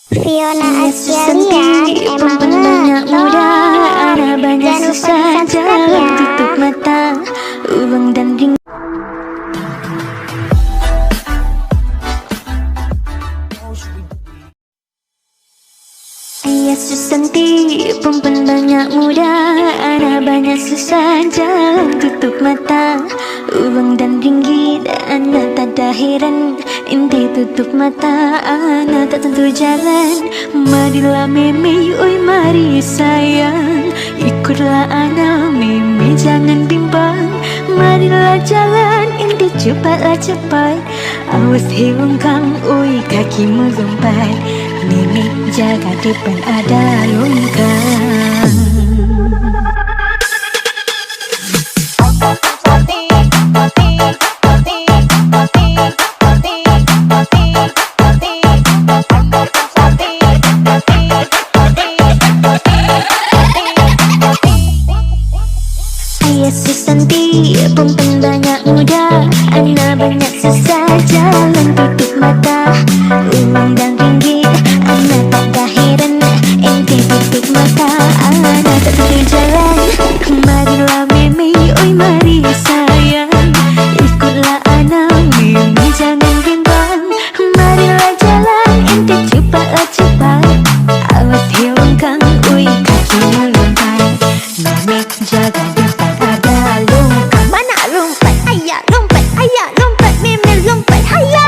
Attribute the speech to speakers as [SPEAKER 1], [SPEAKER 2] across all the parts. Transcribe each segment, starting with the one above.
[SPEAKER 1] Fiona Askelian, emang
[SPEAKER 2] banyak muda, ada banyak
[SPEAKER 1] Jangan lupa
[SPEAKER 2] susah,
[SPEAKER 1] di-subscribe
[SPEAKER 2] jalan
[SPEAKER 1] ya.
[SPEAKER 2] tutup mata, uang dan ring. Ayah Susanti, perempuan banyak muda, ada banyak susah, jalan tutup mata, uang dan ringgit, anak tak ada heran. Inti tutup mata, anak tak tentu jalan. Marilah meme, oi mari sayang, ikutlah anak meme, jangan bimbang. Marilah jalan, inti cepatlah cepat, awas hewan kang, oi kakimu lompat. Meme jaga depan ada longkang. Ayah Susanti, perempuan banyak muda, anak banyak susah, jalan tutup mata, uang dan ringgit, anak tak ada heran. Ente tutup mata, anak tak tentu jalan. Marilah meme, oi mari sayang, ikutlah anak meme, jangan bimbang. Marilah jalan, ente cepatlah cepat, awas hewan kang, oi kakinya lompat. Meme jaga depan ada longkang. Mana lompat? Ayah lompat, ayah lompat, meme lompat, ayah.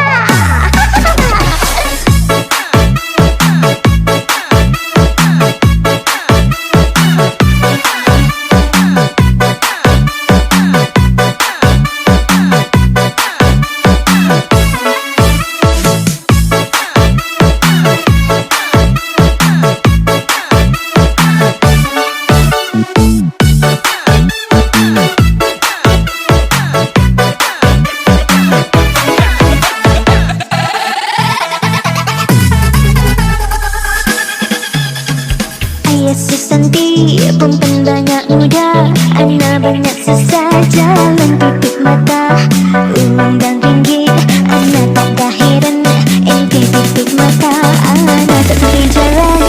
[SPEAKER 2] Ayah Susanti, perempuan banyak muda, anak banyak susah, jalan tutup mata, uang dan ringgit, anak tak ada heran. Ente tutup mata, anak tak tentu jalan.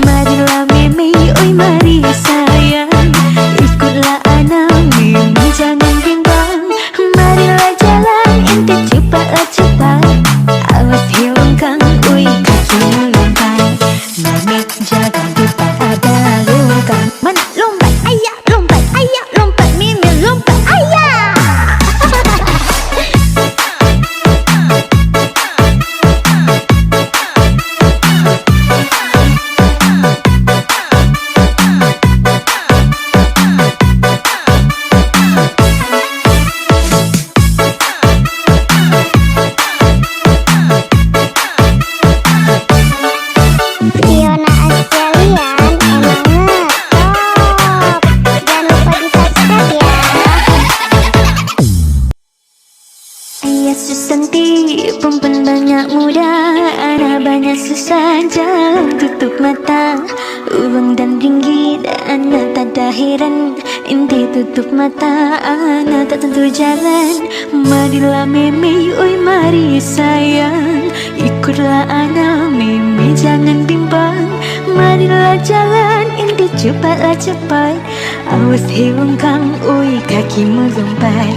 [SPEAKER 2] Marilah meme, oi mari sayang, ikutlah anak meme, jangan bimbang. Marilah jalan, ente cepatlah cepat, awas hewan kang, oi kakinya lompat. Meme jaga depan ada longkang. Mana lompat? Ayah lompat, ayah lompat, meme lompat, ayah.
[SPEAKER 1] Fiona Askelian, emang ngetop. Jangan lupa di-subscribe ya.
[SPEAKER 2] Ayah Susanti, perempuan banyak muda, ada banyak susah, jalan tutup mata, uang dan ringgit, anak tak ada heran. Inti tutup mata, anak tak tentu jalan. Marilah meme, oi mari sayang, ikutlah anak meme, jangan bimbang. Marilah jalan, inti cepatlah cepat, awas hewan kang, oi kakimu lompat.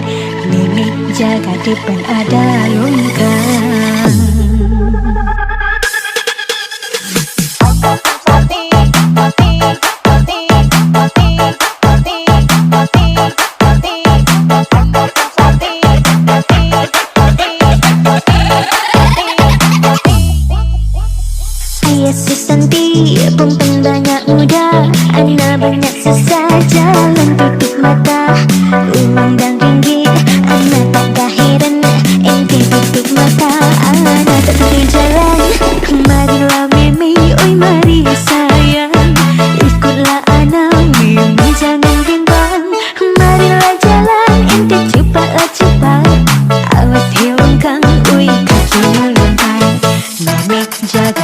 [SPEAKER 2] Meme jaga depan ada longkang. Ayah Susanti, perempuan banyak muda, anak banyak susah, jalan tutup mata, uang dan ringgit, anak tak ada heran. Ente tutup mata, anak tak tentu jalan. Marilah meme, oi mari sayang, ikutlah anak meme, jangan bimbang. Marilah jalan, ente cepatlah cepat, awas hewan kang, oi kakinya lompat. Meme jaga